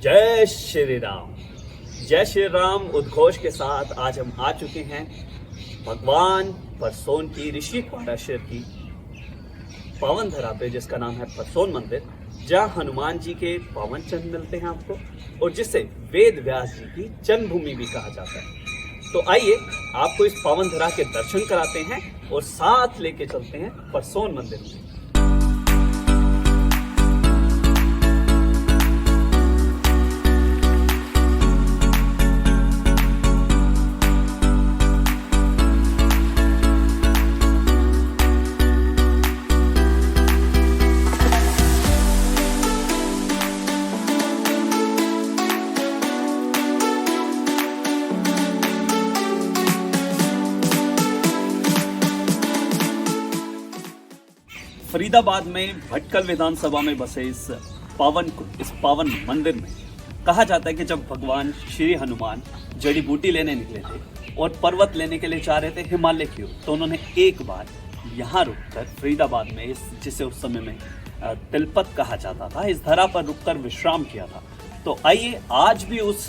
जय श्री राम। जय श्री राम उद्घोष के साथ आज हम आ चुके हैं भगवान परसोन की ऋषि पाराशर की पावन धरा पे, जिसका नाम है परसोन मंदिर, जहाँ हनुमान जी के पावन चंद मिलते हैं आपको और जिसे वेद व्यास जी की जन्मभूमि भी कहा जाता है। तो आइए आपको इस पावन धरा के दर्शन कराते हैं और साथ लेके चलते हैं परसोन मंदिर में। फरीदाबाद में भटकल विधानसभा में बसे इस पावन मंदिर में कहा जाता है कि जब भगवान श्री हनुमान जड़ी बूटी लेने निकले थे और पर्वत लेने के लिए चाह रहे थे हिमालय की ओर, तो उन्होंने एक बार यहाँ रुककर फरीदाबाद में जिसे उस समय में तिलपत कहा जाता था, इस धरा पर रुककर विश्राम किया था। तो आइए आज भी उस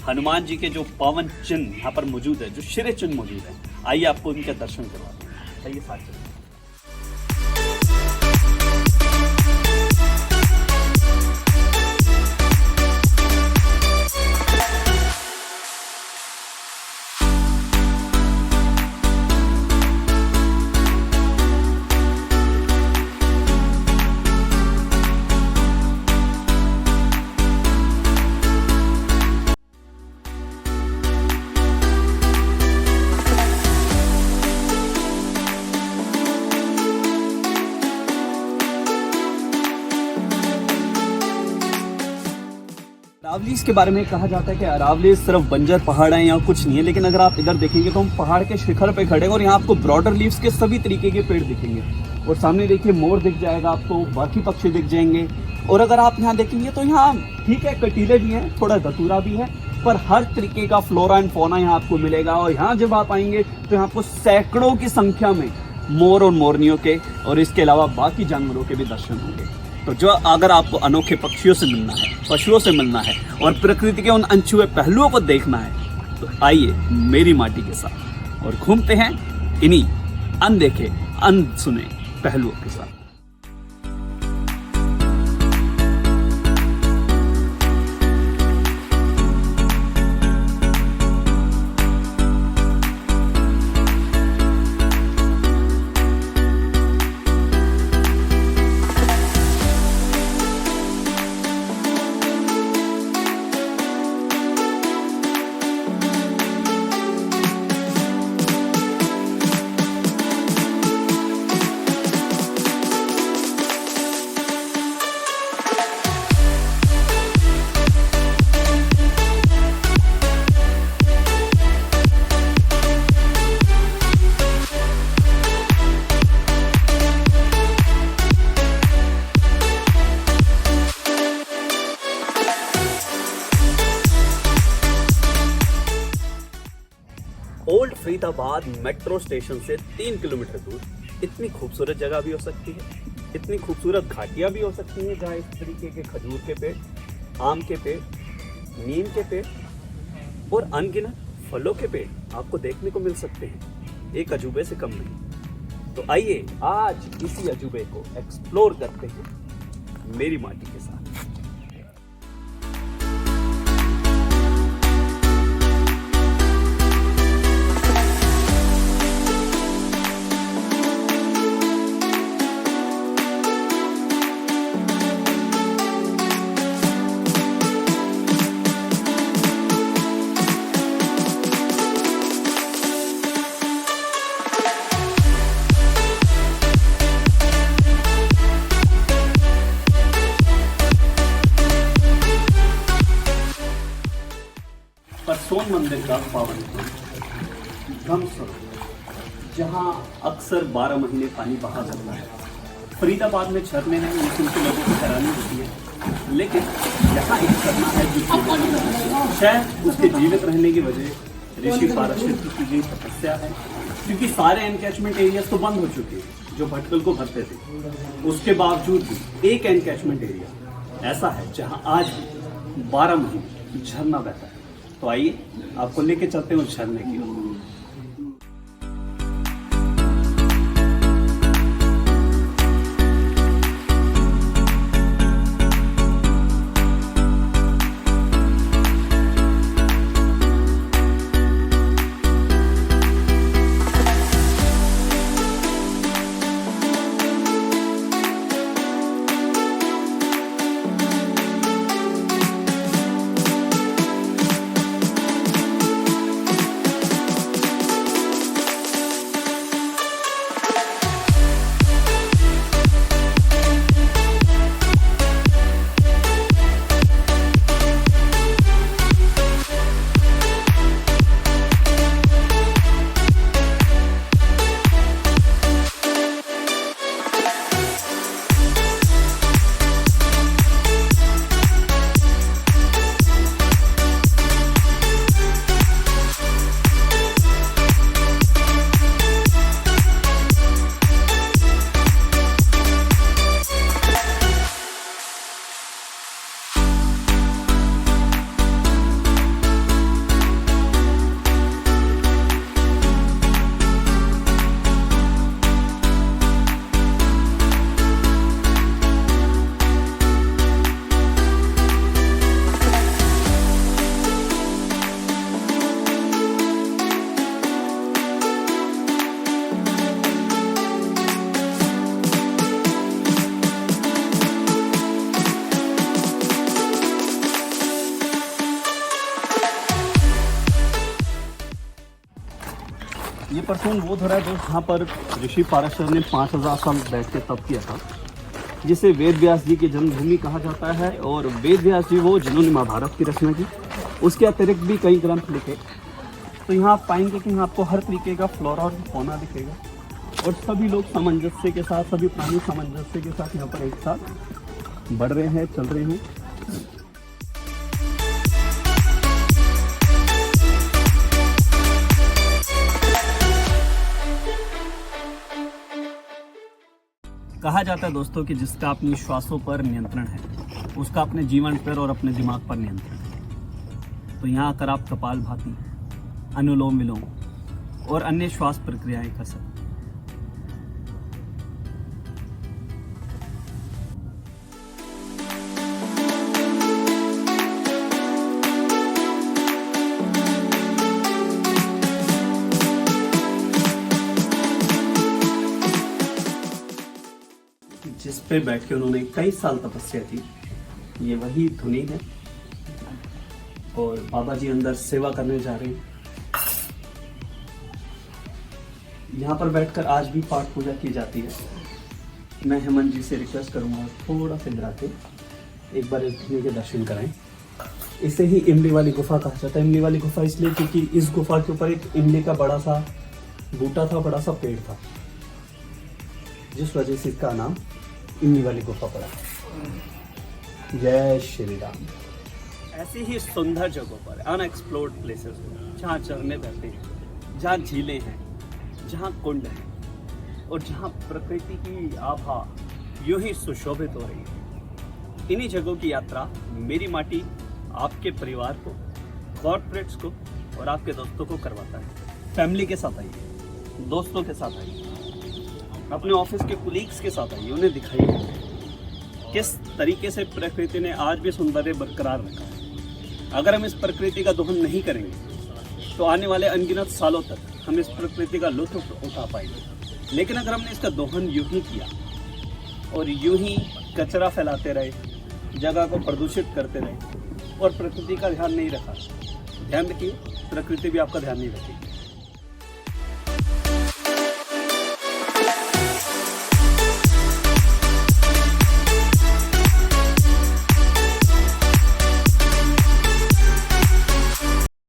हनुमान जी के जो पावन चिन्ह यहाँ पर मौजूद है, जो श्री चिन्ह मौजूद है, आइए आपको उनके दर्शन करवाते हैं। आइए साथ चलिए। अरावलीज के बारे में कहा जाता है कि अरावली सिर्फ बंजर पहाड़ है, यहाँ कुछ नहीं है। लेकिन अगर आप इधर देखेंगे तो हम पहाड़ के शिखर पे खड़े हैं और यहाँ आपको ब्रॉडर लीव्स के सभी तरीके के पेड़ दिखेंगे और सामने देखिए मोर दिख जाएगा आपको, बाकी पक्षी दिख जाएंगे। और अगर आप यहाँ देखेंगे तो यहाँ ठीक है कटीले भी हैं, थोड़ा धतूरा भी है, पर हर तरीके का फ्लोरा एंड फौना यहाँ आपको मिलेगा। और यहाँ जब आप आएंगे तो यहाँ आपको सैकड़ों की संख्या में मोर और मोरनियों के और इसके अलावा बाकी जानवरों के भी दर्शन होंगे। तो जो अगर आपको अनोखे पक्षियों से मिलना है, पशुओं से मिलना है और प्रकृति के उन अनछुए पहलुओं को देखना है, तो आइए मेरी माटी के साथ और घूमते हैं इन्हीं अनदेखे अनसुने पहलुओं के साथ। ओल्ड फरीदाबाद मेट्रो स्टेशन से 3 किलोमीटर दूर इतनी खूबसूरत जगह भी हो सकती है, इतनी खूबसूरत घाटियाँ भी हो सकती हैं जहाँ इस तरीके के खजूर के पेड़, आम के पेड़, नीम के पेड़ और अनगिनत फलों के पेड़ आपको देखने को मिल सकते हैं। एक अजूबे से कम नहीं। तो आइए आज इसी अजूबे को एक्सप्लोर करते हैं मेरी माटी के साथ। परसोन मंदिर का पावन ब्रह्म सरोवर, जहाँ अक्सर 12 महीने पानी बहा जाता है। फरीदाबाद में झरने हैं, लेकिन उनके लोगों को हैरानी होती है, लेकिन यहाँ एक झरना है जो शायद उसके जीवित रहने की वजह ऋषि पाराशर की गई तपस्या है, क्योंकि सारे एनकैचमेंट एरिया तो बंद हो चुके हैं जो भटकल को भरते थे। उसके बावजूद भी एक एनकैचमेंट एरिया ऐसा है जहां आज 12 महीने झरना बहता है। तो आइए आपको लेके चलते हैं उस झरने की ओर। ये परफ्यूम वो धरा है जो जहाँ पर ऋषि पाराशर ने 5000 साल बैठ के तप किया था, जिसे वेद व्यास जी की जन्मभूमि कहा जाता है। और वेद व्यास जी वो जिन्होंने महाभारत की रचना की, उसके अतिरिक्त भी कई ग्रंथ लिखे। तो यहाँ आप पाएंगे कि यहाँ आपको हर तरीके का फ्लोरा और फौना दिखेगा, और सभी लोग सामंजस्य के साथ, सभी प्राणी सामंजस्य के साथ यहाँ पर एक साथ बढ़ रहे हैं, चल रहे हैं। कहा जाता है दोस्तों कि जिसका अपनी श्वासों पर नियंत्रण है, उसका अपने जीवन पर और अपने दिमाग पर नियंत्रण है। तो यहाँ आकर आप कपालभाति, अनुलोम विलोम और अन्य श्वास प्रक्रियाएं कर सकते हैं। जिस पे बैठ के उन्होंने कई साल तपस्या की, ये वही धुनी है। और बाबा जी अंदर सेवा करने जा रहे हैं। यहाँ पर बैठकर आज भी पाठ पूजा की जाती है। मैं हेमंत जी से रिक्वेस्ट करूंगा थोड़ा सा इधर आके एक बार इस धुनी के दर्शन कराएं। इसे ही इमली वाली गुफा कहा जाता है। इमली वाली गुफा इसलिए क्योंकि इस गुफा के ऊपर एक इमली का बड़ा सा बूटा था, बड़ा सा पेड़ था, जिस वजह से इसका नाम इमली वाली गुफा पड़ा। जय श्री राम। ऐसी ही सुंदर जगहों पर, अनएक्सप्लोर्ड प्लेसेस पर, जहाँ झरने बहते हैं, जहाँ झीलें हैं, जहाँ कुंड हैं और जहाँ प्रकृति की आभा यूं ही सुशोभित हो रही है, इन्हीं जगहों की यात्रा मेरी माटी आपके परिवार को, कॉर्पोरेट्स को और आपके दोस्तों को करवाता है। फैमिली के साथ आइए, दोस्तों के साथ आइए, अपने ऑफिस के कुलीग्स के साथ आइए, उन्हें दिखाइए किस तरीके से प्रकृति ने आज भी सौंदर्य बरकरार रखा है। अगर हम इस प्रकृति का दोहन नहीं करेंगे तो आने वाले अनगिनत सालों तक हम इस प्रकृति का लुत्फ उठा पाएंगे। लेकिन अगर हमने इसका दोहन यूं ही किया और यूं ही कचरा फैलाते रहे, जगह को प्रदूषित करते रहे और प्रकृति का ध्यान नहीं रखा, ध्यान रखिए प्रकृति भी आपका ध्यान नहीं रखेगी।